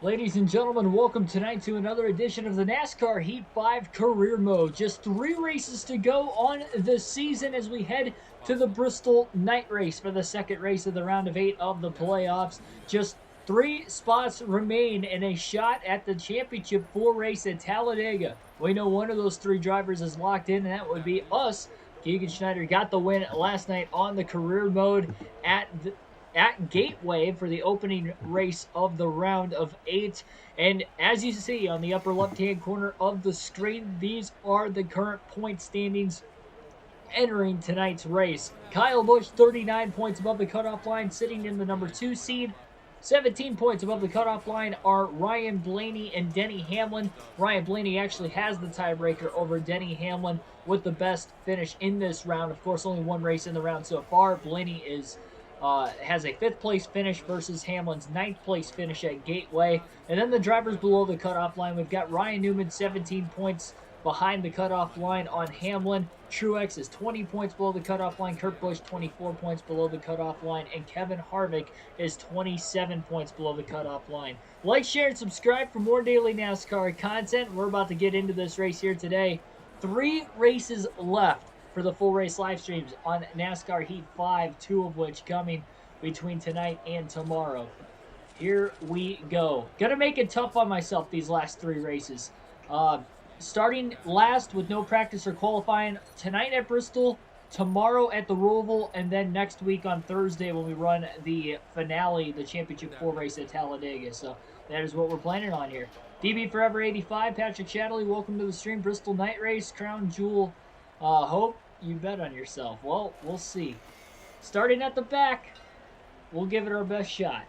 Ladies and gentlemen, welcome tonight to another edition of the NASCAR Heat 5 Career Mode. Just 3 races to go on the season as we head to the Bristol night race for the second race of the round of 8 of the playoffs. Just 3 spots remain and a shot at the championship 4 race at Talladega. We know one of those 3 drivers is locked in, and that would be us. Keegan Schneider got the win last night on the career mode at Gateway for the opening race of the round of 8. And as you see on the upper left-hand corner of the screen, these are the current point standings entering tonight's race. Kyle Busch, 39 points above the cutoff line, sitting in the number 2 seed. 17 points above the cutoff line are Ryan Blaney and Denny Hamlin. Ryan Blaney actually has the tiebreaker over Denny Hamlin with the best finish in this round. Of course, only one race in the round so far. Blaney has a 5th place finish versus Hamlin's 9th place finish at Gateway. And then the drivers below the cutoff line, we've got Ryan Newman, 17 points behind the cutoff line on Hamlin. Truex is 20 points below the cutoff line. Kurt Busch, 24 points below the cutoff line. And Kevin Harvick is 27 points below the cutoff line. Like, share, and subscribe for more daily NASCAR content. We're about to get into this race here today. 3 races left for the full race live streams on NASCAR Heat 5, 2 of which coming between tonight and tomorrow. Here we go. Gonna make it tough on myself these last 3 races. Starting last with no practice or qualifying tonight at Bristol, tomorrow at the Roval, and then next week on Thursday when we run the finale, the Championship 4 race at Talladega. So that is what we're planning on here. DB Forever 85, Patrick Shadley, welcome to the stream. Bristol night race, Crown Jewel. Hope you bet on yourself. Well, we'll see. Starting at the back, we'll give it our best shot.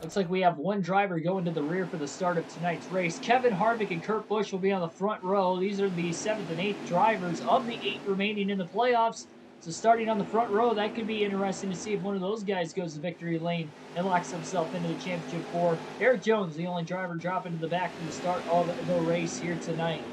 Looks like we have one driver going to the rear for the start of tonight's race. Kevin Harvick and Kurt Busch will be on the front row. These are the 7th and 8th drivers of the 8 remaining in the playoffs. So starting on the front row, that could be interesting to see if one of those guys goes to victory lane and locks himself into the Championship 4. Eric Jones, the only driver dropping to the back for the start of the race here tonight.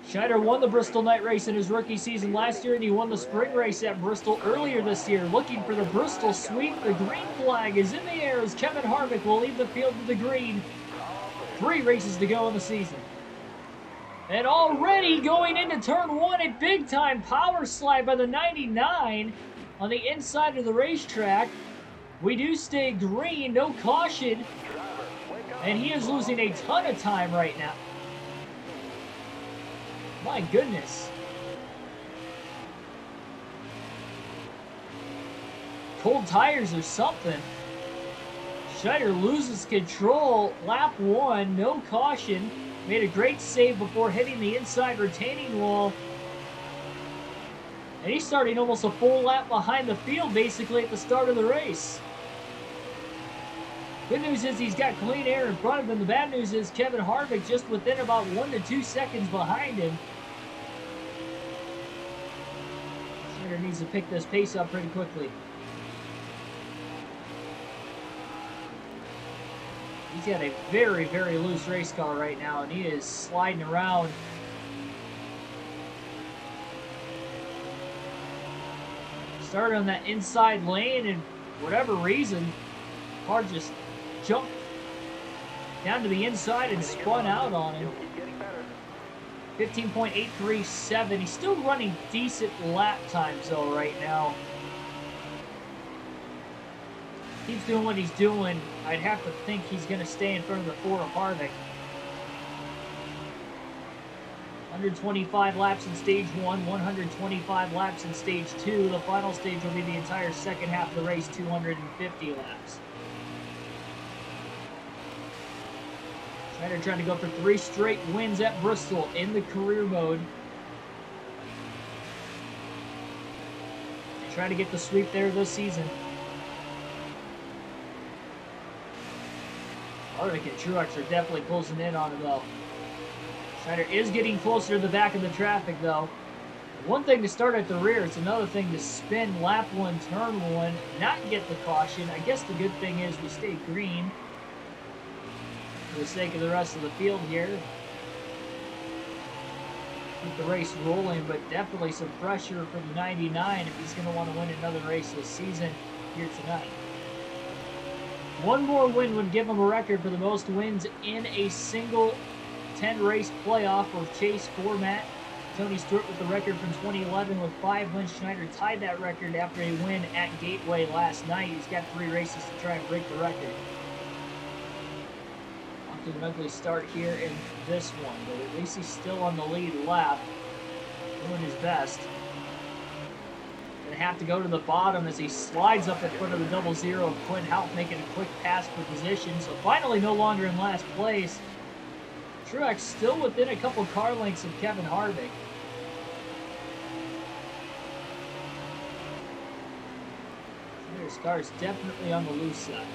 Schneider won the Bristol night race in his rookie season last year, and he won the spring race at Bristol earlier this year. Looking for the Bristol sweep. The green flag is in the air as Kevin Harvick will leave the field to the green. 3 races to go in the season. And already going into turn 1, a big-time power slide by the 99 on the inside of the racetrack. We do stay green, no caution, and he is losing a ton of time right now. My goodness. Cold tires or something. Schneider loses control. Lap 1, no caution. Made a great save before hitting the inside retaining wall. And he's starting almost a full lap behind the field basically at the start of the race. Good news is he's got clean air in front of him. The bad news is Kevin Harvick just within about 1 to 2 seconds behind him. Schneider needs to pick this pace up pretty quickly. He's got a very, very loose race car right now, and he is sliding around. Started on that inside lane, and for whatever reason, car just jumped down to the inside and spun out on him. 15.837. He's still running decent lap times though right now. Keeps doing what he's doing. I'd have to think he's going to stay in front of the 4 of Harvick. 125 laps in stage 1, 125 laps in stage 2. The final stage will be the entire second half of the race, 250 laps. Schneider trying to go for 3 straight wins at Bristol in the career mode. Trying to get the sweep there this season. Harvick and Truex are definitely closing in on him though. Schneider is getting closer to the back of the traffic though. One thing to start at the rear, it's another thing to spin lap 1, turn 1, not get the caution. I guess the good thing is we stay green for the sake of the rest of the field here. Keep the race rolling, but definitely some pressure for the 99 if he's going to want to win another race this season here tonight. One more win would give him a record for the most wins in a single 10-race playoff or chase format. Tony Stewart with the record from 2011 with 5 wins. Schneider tied that record after a win at Gateway last night. He's got 3 races to try and break the record. Off to an ugly start here in this one, but at least he's still on the lead lap, doing his best. Gonna have to go to the bottom as he slides up in front of the 00 of Quinn Houff, making a quick pass for position. So finally no longer in last place. Truex still within a couple car lengths of Kevin Harvick. This car is definitely on the loose side.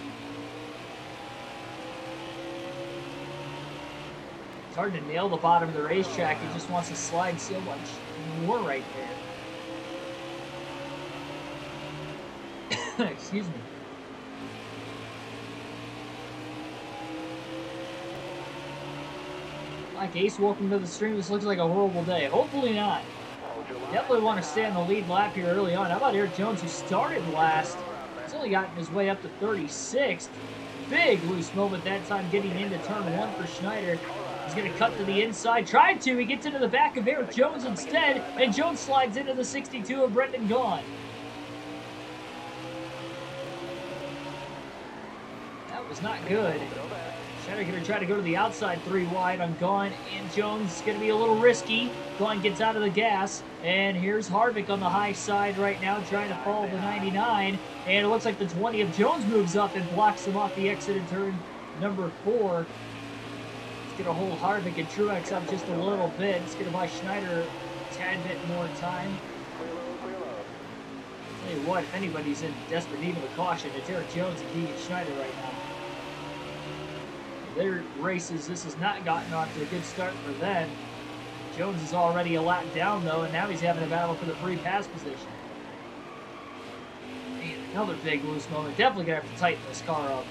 It's hard to nail the bottom of the racetrack. He just wants to slide so much more right there. Excuse me. Mike Ace, welcome to the stream. This looks like a horrible day. Hopefully not. Definitely want to stay on the lead lap here early on. How about Eric Jones, who started last? He's only gotten his way up to 36th. Big loose moment that time getting into turn 1 for Schneider. He's going to cut to the inside. Tried to. He gets into the back of Eric Jones instead. And Jones slides into the 62 of Brendan Gaughan. That was not good. Schneider going to try to go to the outside 3 wide on Gaughan and Jones. It's going to be a little risky. Gaughan gets out of the gas. And here's Harvick on the high side right now trying to follow the 99. And it looks like the 20 of Jones moves up and blocks him off the exit in turn number 4. It's going to hold Harvick and Truex up just a little bit. It's going to buy Schneider a tad bit more time. I'll tell you what, if anybody's in desperate need of a caution, it's Eric Jones and Keegan Schneider right now. Their races, this has not gotten off to a good start for them. Jones is already a lap down, though, and now he's having a battle for the free pass position. Man, another big loose moment. Definitely going to have to tighten this car up.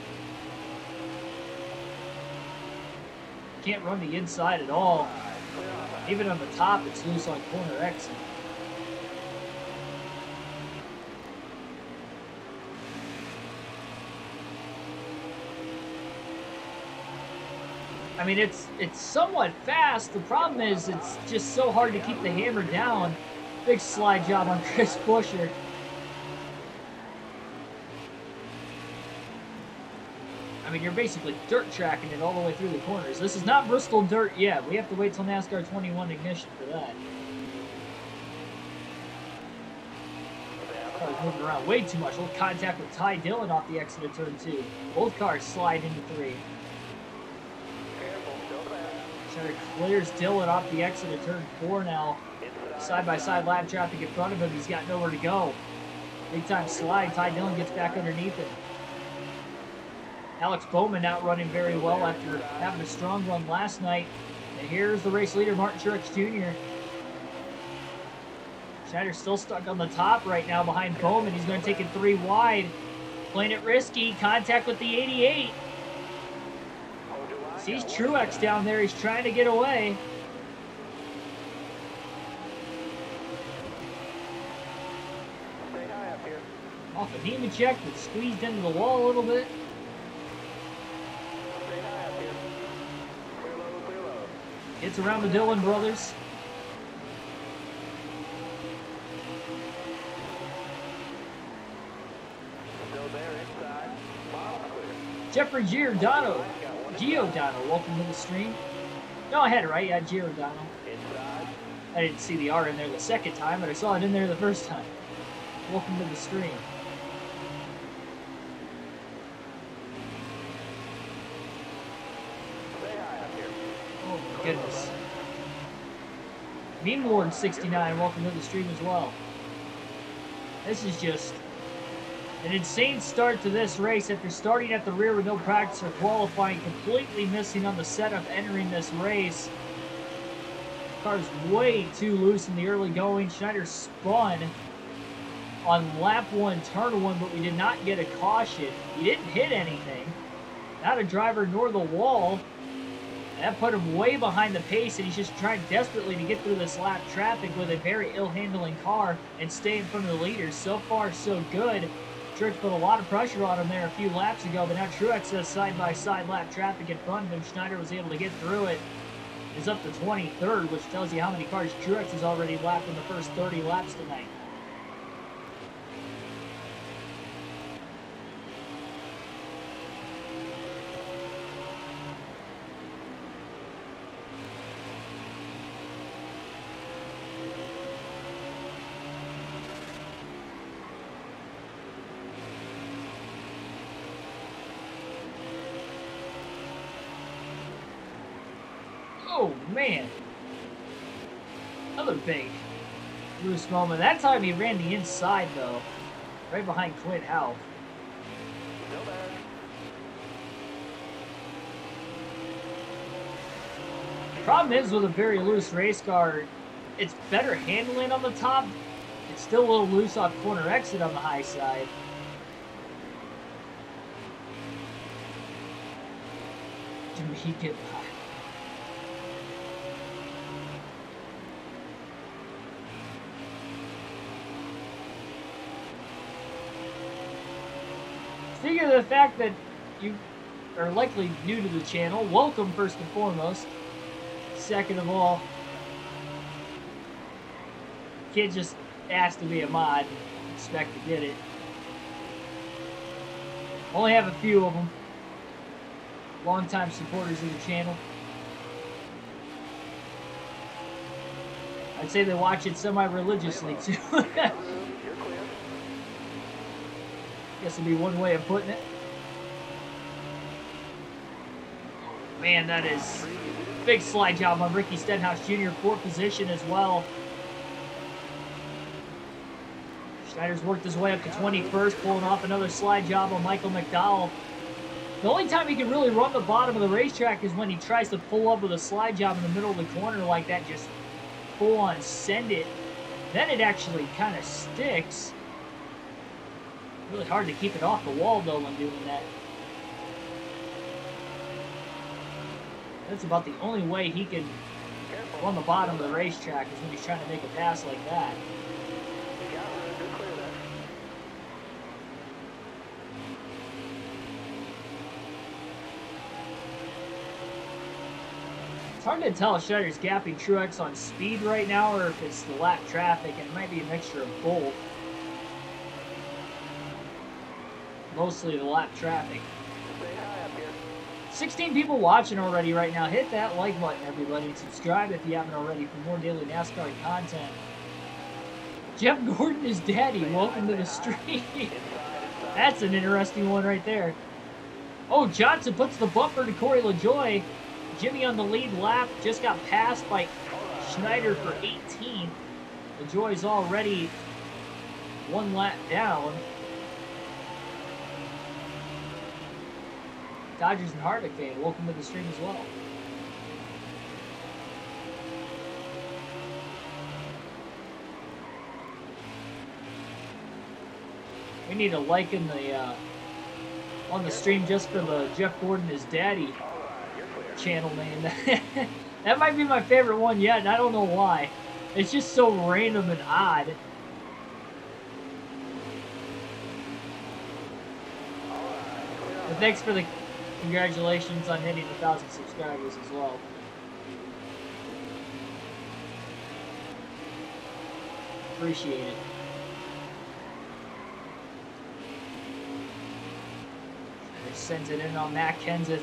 Can't run the inside at all. Even on the top, it's loose on corner exit. I mean, it's somewhat fast. The problem is it's just so hard to keep the hammer down. Big slide job on Chris Buescher. I mean, you're basically dirt tracking it all the way through the corners. This is not Bristol dirt yet. We have to wait till NASCAR 21 ignition for that. Car's moving around way too much. A little contact with Ty Dillon off the exit of turn 2. Both cars slide into 3. Schneider clears Dillon off the exit of turn 4 now. Side-by-side lap traffic in front of him. He's got nowhere to go. Big time slide. Ty Dillon gets back underneath him. Alex Bowman out running very well after having a strong run last night. And here's the race leader, Martin Truex Jr. Schneider's still stuck on the top right now behind Bowman. He's going to take it 3 wide. Playing it risky. Contact with the 88. Sees Truex down there. He's trying to get away. Off a Neiman check, but squeezed into the wall a little bit. Gets around the Dillon brothers. Jeffrey Giordano, welcome to the stream. No, I had it right. Yeah, Giordano. I didn't see the R in there the second time, but I saw it in there the first time. Welcome to the stream. Oh my goodness. Meme Lord 69, welcome to the stream as well. This is just an insane start to this race after starting at the rear with no practice or qualifying, completely missing on the setup entering this race. The car's way too loose in the early going. Schneider spun on lap 1, turn 1, but we did not get a caution. He didn't hit anything. Not a driver nor the wall. That put him way behind the pace, and he's just trying desperately to get through this lap traffic with a very ill-handling car and stay in front of the leaders. So far, so good. Truex put a lot of pressure on him there a few laps ago, but now Truex has side-by-side lap traffic in front of him. Schneider was able to get through it. He's up to 23rd, which tells you how many cars Truex has already lapped in the first 30 laps tonight. Oh, man. Another big loose moment. That time he ran the inside, though. Right behind Clint Houff. Problem is with a very loose race car, it's better handling on the top. It's still a little loose off corner exit on the high side. Did he get by? Speaking of the fact that you are likely new to the channel, welcome first and foremost. Second of all, can't just ask to be a mod and expect to get it. Only have a few of them. Long-time supporters of the channel. I'd say they watch it semi-religiously too. Guess would be one way of putting it. Man, that is big slide job on Ricky Stenhouse Jr. 4th position as well. Schneider's worked his way up to 21st, pulling off another slide job on Michael McDowell. The only time he can really run the bottom of the racetrack is when he tries to pull up with a slide job in the middle of the corner like that, just full on send it. Then it actually kind of sticks. Really hard to keep it off the wall, though, when doing that. That's about the only way he can run the bottom of the racetrack is when he's trying to make a pass like that. It's hard to tell if Schneider's gapping Truex on speed right now or if it's the lap traffic, and it might be a mixture of both. Mostly the lap traffic. 16 people watching already right now. Hit that like button, everybody, and subscribe if you haven't already for more daily NASCAR content. Jeff Gordon is daddy. Welcome to the stream. That's an interesting one right there. Oh, Johnson puts the bumper to Corey LaJoie. Jimmy on the lead lap. Just got passed by Schneider for 18th. LaJoie's already one lap down. Dodgers and Harvick fan, welcome to the stream as well. We need to like in the on the stream just for the Jeff Gordon is daddy channel name. That might be my favorite one yet, and I don't know why. It's just so random and odd. But thanks for the congratulations on hitting 1,000 subscribers as well. Appreciate it. They sent it in on Matt Kenseth.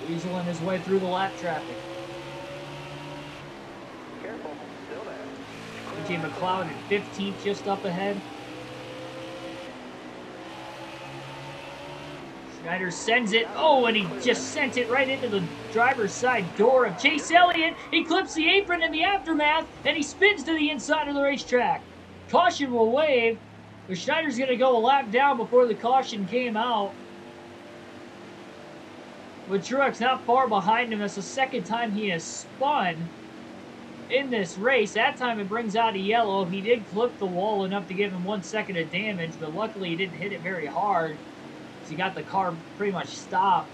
Weaseling his way through the lap traffic. Careful, still there. BJ McLeod in 15th, just up ahead. Schneider sends it. Oh, and he just sent it right into the driver's side door of Chase Elliott. He clips the apron in the aftermath, and he spins to the inside of the racetrack. Caution will wave, but Schneider's going to go a lap down before the caution came out. With Truex not far behind him, that's the second time he has spun in this race. That time it brings out a yellow. He did clip the wall enough to give him 1 second of damage, but luckily he didn't hit it very hard. He got the car pretty much stopped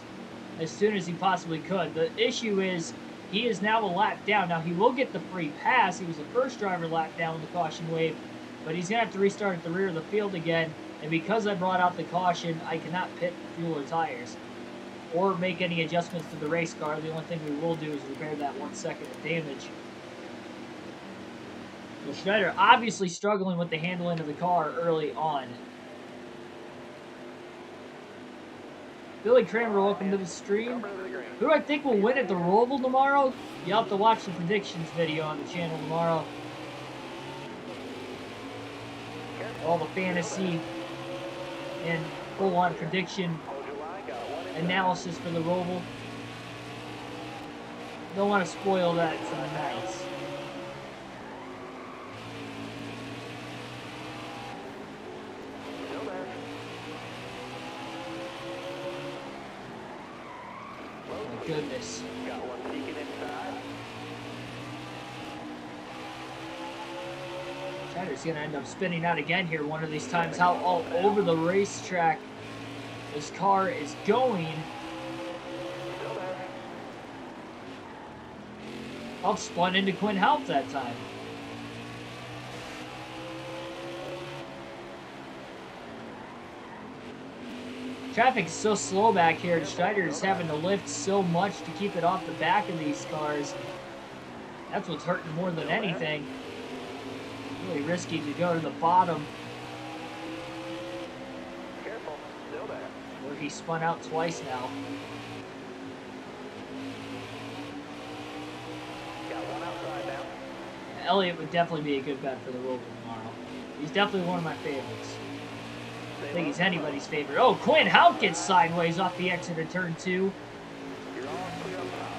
as soon as he possibly could. The issue is he is now a lap down. Now, he will get the free pass. He was the first driver lap down with the caution wave, but he's going to have to restart at the rear of the field again. And because I brought out the caution, I cannot pit fuel or tires or make any adjustments to the race car. The only thing we will do is repair that 1 second of damage. So Schneider obviously struggling with the handling of the car early on. Billy Kramer, welcome to the stream. Who do I think will win at the Roval tomorrow? You'll have to watch the predictions video on the channel tomorrow. All the fantasy and full-on prediction analysis for the Roval. Don't want to spoil that tonight. Goodness. Got one peeking inside. Schneider's going to end up spinning out again here one of these times. How all over the racetrack this car is going. I'll spun into Quinn Help that time. Traffic is so slow back here, and Schneider is having to lift so much to keep it off the back of these cars. That's what's hurting more than anything. Really risky to go to the bottom. Careful, still there. Where he spun out twice now. Got one outside now. Elliott would definitely be a good bet for the Roval tomorrow. He's definitely one of my favorites. I think he's anybody's favorite. Oh, Quinn Houck gets sideways off the exit of turn 2. You're all clear up top.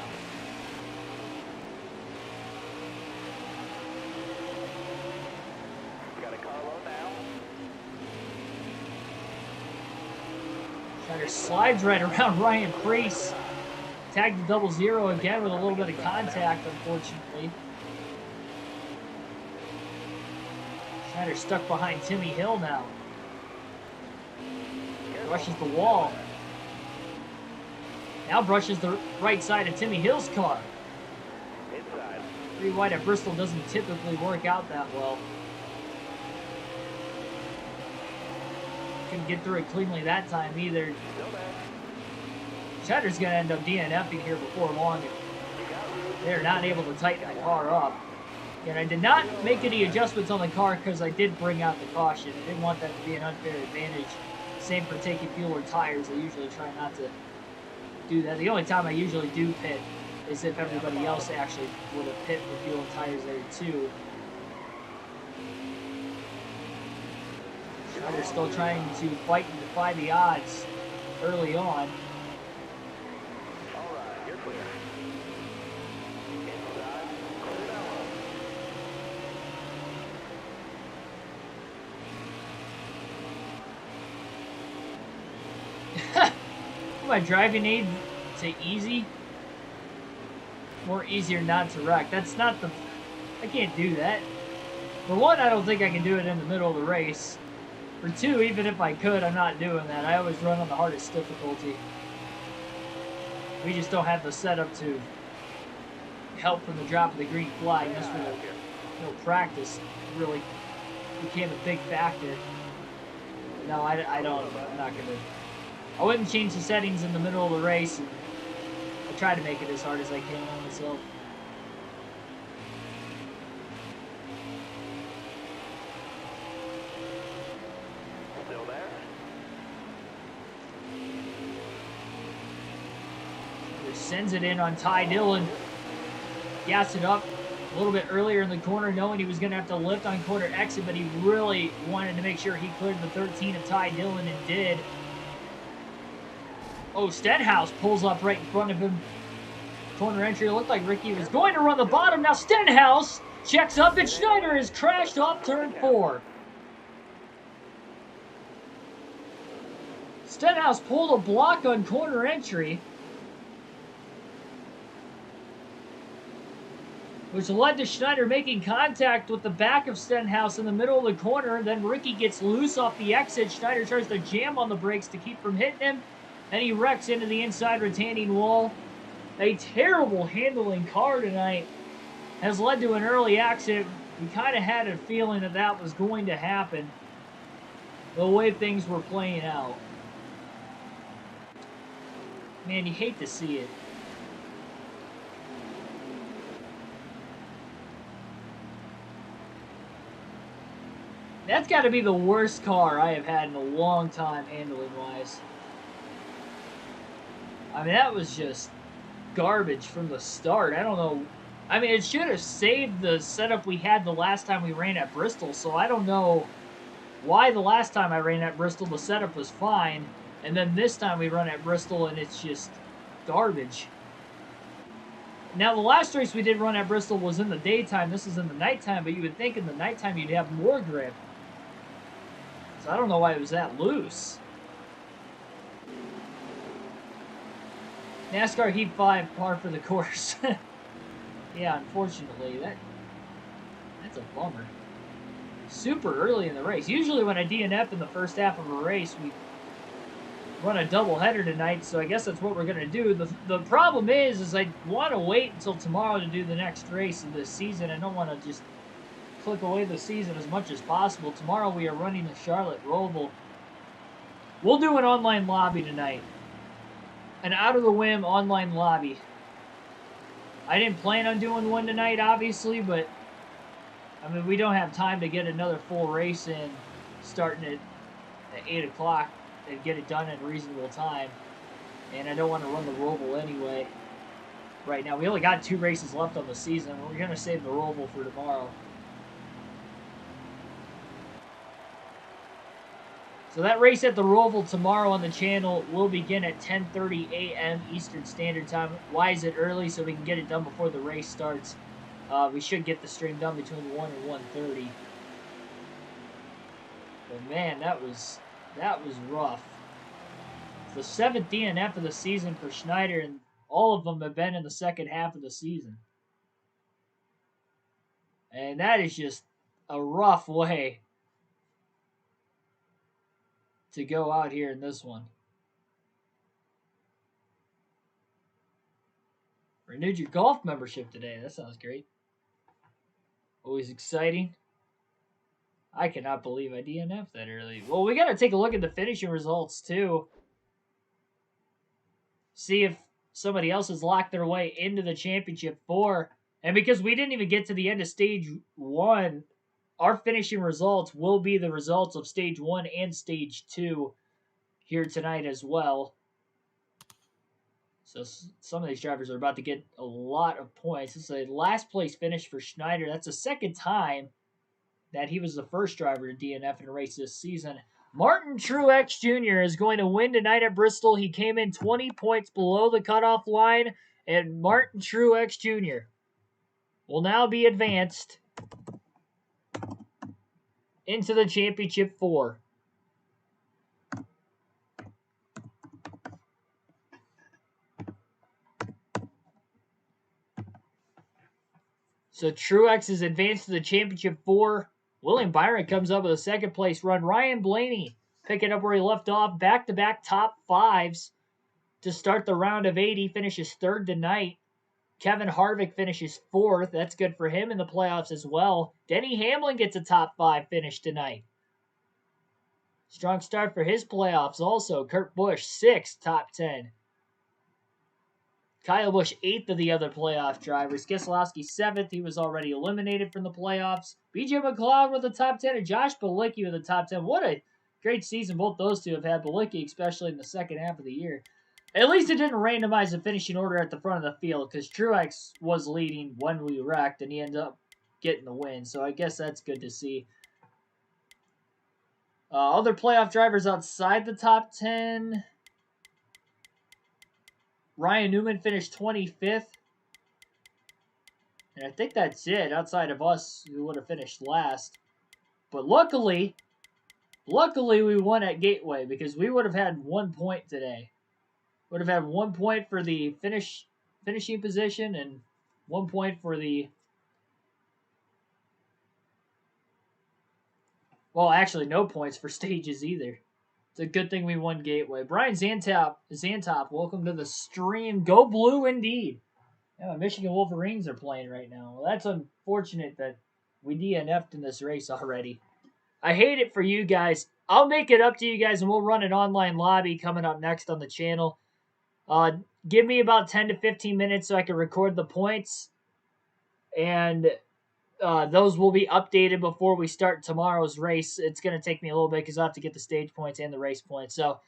Got a Carlo now. Schneider slides right around Ryan Preece. Tagged the 00 again with a little bit of contact, unfortunately. Schneider stuck behind Timmy Hill now. Brushes the wall. Now brushes the right side of Timmy Hill's car. Inside. 3 wide at Bristol doesn't typically work out that well. Couldn't get through it cleanly that time either. Still there. Schneider's going to end up DNFing here before long. They're not able to tighten the car up. And I did not make any adjustments on the car because I did bring out the caution. I didn't want that to be an unfair advantage. Same for taking fuel or tires. I usually try not to do that. The only time I usually do pit is if everybody else actually would have pit for fuel and tires there too. Schneider's still trying to fight and defy the odds early on. All right, you're clear. Inside. Clear that one. My driving aid to easy. More easier not to wreck. That's not the... I can't do that. For one, I don't think I can do it in the middle of the race. For two, even if I could, I'm not doing that. I always run on the hardest difficulty. We just don't have the setup to help from the drop of the green flag. That's where no practice really became a big factor. No, I don't. I'm not going to... I wouldn't change the settings in the middle of the race. And I try to make it as hard as I can on myself. Still there. Just sends it in on Ty Dillon. Gassed it up a little bit earlier in the corner, knowing he was going to have to lift on corner exit, but he really wanted to make sure he cleared the 13 of Ty Dillon and did. Oh, Stenhouse pulls up right in front of him. Corner entry. It looked like Ricky was going to run the bottom. Now Stenhouse checks up, and Schneider is crashed off turn 4. Stenhouse pulled a block on corner entry, which led to Schneider making contact with the back of Stenhouse in the middle of the corner. Then Ricky gets loose off the exit. Schneider tries to jam on the brakes to keep from hitting him, and he wrecks into the inside retaining wall. A terrible handling car tonight has led to an early accident. We kind of had a feeling that that was going to happen the way things were playing out. Man, you hate to see it. That's got to be the worst car I have had in a long time handling-wise. I mean, that was just garbage from the start. I don't know. I mean, it should have saved the setup we had the last time we ran at Bristol, so I don't know why the last time I ran at Bristol the setup was fine, and then this time we run at Bristol and it's just garbage. Now, the last race we did run at Bristol was in the daytime. This is in the nighttime, but you would think in the nighttime you'd have more grip. So I don't know why it was that loose. NASCAR Heat 5, par for the course. Yeah, unfortunately, that's a bummer. Super early in the race. Usually when I DNF in the first half of a race, we run a doubleheader tonight, so I guess that's what we're going to do. The problem is I want to wait until tomorrow to do the next race of this season. I don't want to just click away the season as much as possible. Tomorrow we are running the Charlotte Roval. We'll do an online lobby tonight. An out-of-the-whim online lobby. I didn't plan on doing one tonight, obviously, but I mean, we don't have time to get another full race in starting at 8 o'clock and get it done in a reasonable time. And I don't want to run the Roval anyway. Right now, we only got 2 races left on the season. We're going to save the Roval for tomorrow. So that race at the Roval tomorrow on the channel will begin at 10:30 a.m. Eastern Standard Time. Why is it early? So we can get it done before the race starts. We should get the stream done between 1 and 1:30. But man, that was rough. It's the 7th DNF of the season for Schneider, and all of them have been in the second half of the season. And that is just a rough way to go out here in this one. Renewed your golf membership today. That sounds great. Always exciting. I cannot believe I DNF'd that early. Well, we got to take a look at the finishing results, too. See if somebody else has locked their way into the championship 4. And because we didn't even get to the end of stage 1, our finishing results will be the results of stage 1 and stage 2 here tonight as well. So some of these drivers are about to get a lot of points. This is a last place finish for Schneider. That's the second time that he was the first driver to DNF in a race this season. Martin Truex Jr. is going to win tonight at Bristol. He came in 20 points below the cutoff line, and Martin Truex Jr. will now be advanced into the championship 4. So Truex is advanced to the championship 4. William Byron comes up with a second place run. Ryan Blaney picking up where he left off. Back-to-back top 5s to start the round of 80. Finishes 3rd tonight. Kevin Harvick finishes 4th. That's good for him in the playoffs as well. Denny Hamlin gets a top 5 finish tonight. Strong start for his playoffs also. Kurt Busch, 6th, top 10. Kyle Busch, 8th of the other playoff drivers. Keselowski, 7th. He was already eliminated from the playoffs. BJ McLeod with the top 10, and Josh Bilicki with the top 10. What a great season both those two have had. Bilicki, especially in the second half of the year. At least it didn't randomize the finishing order at the front of the field, because Truex was leading when we wrecked, and he ended up getting the win. So I guess that's good to see. Other playoff drivers outside the top 10. Ryan Newman finished 25th. And I think that's it outside of us who would have finished last. But luckily we won at Gateway because we would have had 1 point today. Would have had 1 point for the finishing position and 1 point for the... Well, actually no points for stages either. It's a good thing we won Gateway. Brian Zantop, welcome to the stream. Go blue indeed. Yeah, Michigan Wolverines are playing right now. Well, that's unfortunate that we DNF'd in this race already. I hate it for you guys. I'll make it up to you guys, and we'll run an online lobby coming up next on the channel. Give me about 10 to 15 minutes so I can record the points, and those will be updated before we start tomorrow's race. It's going to take me a little bit because I have to get the stage points and the race points. So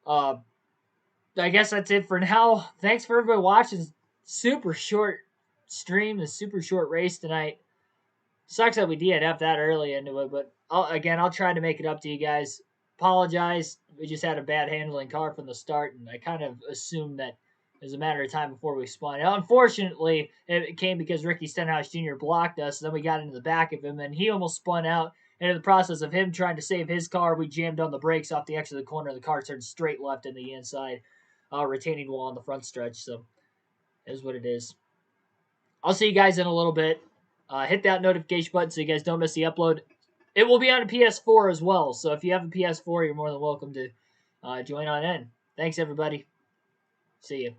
I guess that's it for now. Thanks for everybody watching. Super short stream, a super short race tonight. Sucks that we DNF that early into it, but I'll try to make it up to you guys. Apologize. We just had a bad handling car from the start, and I kind of assumed that it was a matter of time before we spun. Now, unfortunately, it came because Ricky Stenhouse Jr. blocked us. Then we got into the back of him, and he almost spun out. And in the process of him trying to save his car, we jammed on the brakes off the edge of the corner. The car turned straight left in the inside, retaining wall on the front stretch. So, it is what it is. I'll see you guys in a little bit. Hit that notification button so you guys don't miss the upload. It will be on a PS4 as well, so if you have a PS4, you're more than welcome to join on in. Thanks, everybody. See you.